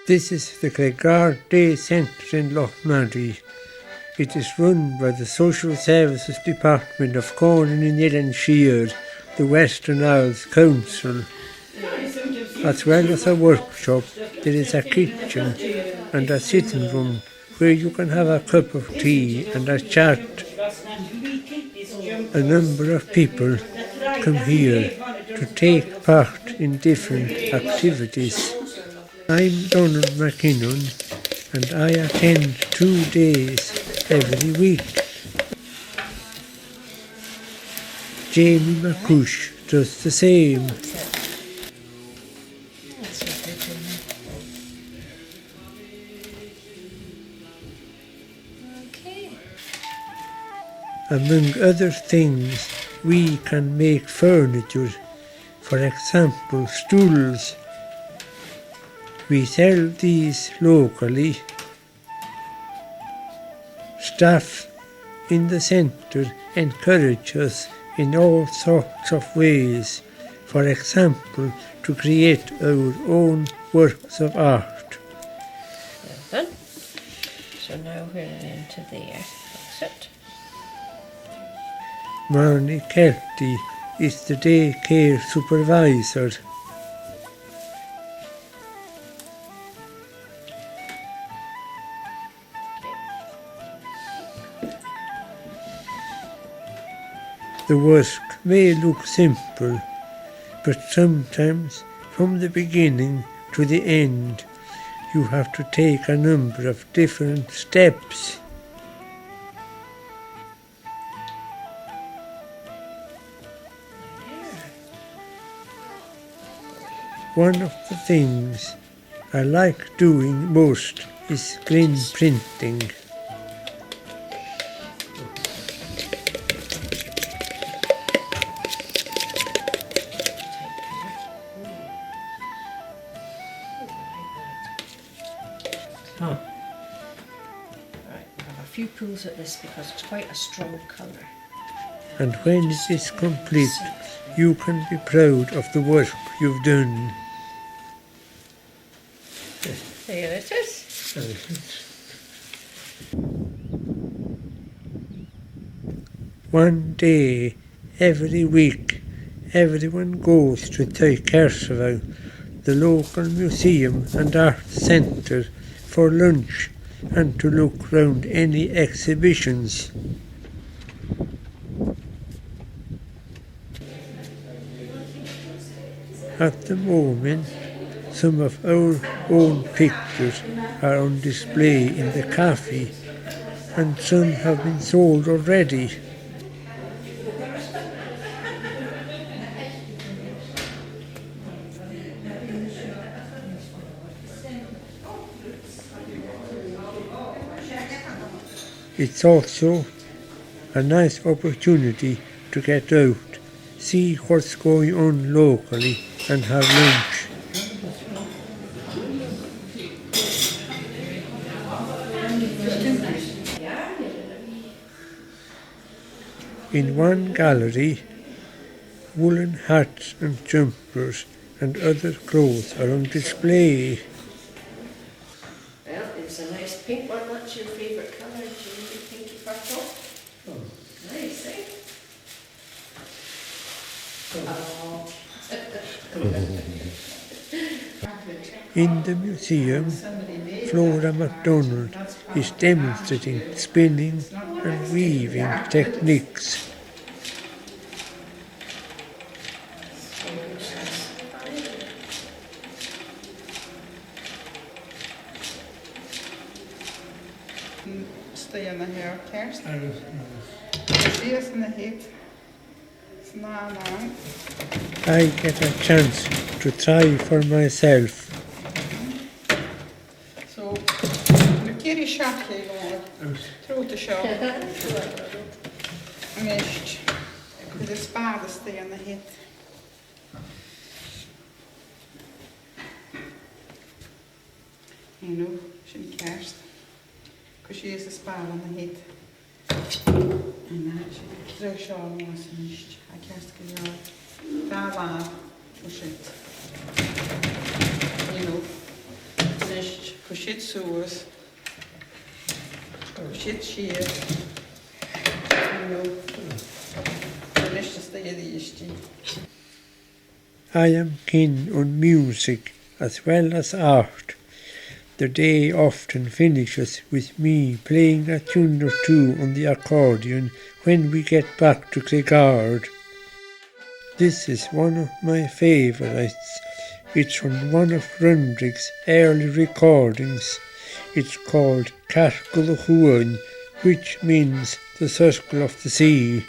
This is the Craigard Day Centre in Lochmaddy. It is run by the Social Services Department of Conan in Yelenshire, the Western Isles Council. As well as a workshop, there is a kitchen and a sitting room where you can have a cup of tea and a chat. A number of people come here to take part in different activities. I'm Donald MacKinnon and I attend 2 days every week. Jamie McCush does the same. Among other things, we can make furniture, for example stools. We sell these locally. Staff in the centre encourage us in all sorts of ways, for example to create our own works of art. Well done. So now we're into there. That's it. Marnie Kelty is the daycare supervisor. The work may look simple, but sometimes from the beginning to the end you have to take a number of different steps. One of the things I like doing most is screen printing. Right, we'll have a few pulls at this because it's quite a strong colour. And when it is complete, you can be proud of the work you've done. There it is. One day, every week, everyone goes to Craigard, the local museum and art centre, for lunch and to look round any exhibitions. At the moment, some of our own pictures are on display in the cafe and some have been sold already. It's also a nice opportunity to get out, see what's going on locally and have lunch. In one gallery, woolen hats and jumpers and other clothes are on display. Well, it's a nice pink one. That's your favourite colour, Julie, pinky purple. Oh. Nice, eh? Oh. In the museum, Flora MacDonald is demonstrating spinning and weaving techniques. Stay in the hair first. Face in the head. It's not long. I get a chance to try for myself. So, nu carry shot here going. Throw the shot. Mist. With the spade stay in the head. You know, shouldn't cast. Because she has a spade on the head. And that she throw shot on was mist. I cast it out. That laugh. Oh shit. You know. Mist. shit sauce. Shit share. I am keen on music as well as art. The day often finishes with me playing a tune or two on the accordion when we get back to Craigard. This is one of my favourites. It's from one of Rundrick's early recordings. It's called Cargul Huan, which means the circle of the sea.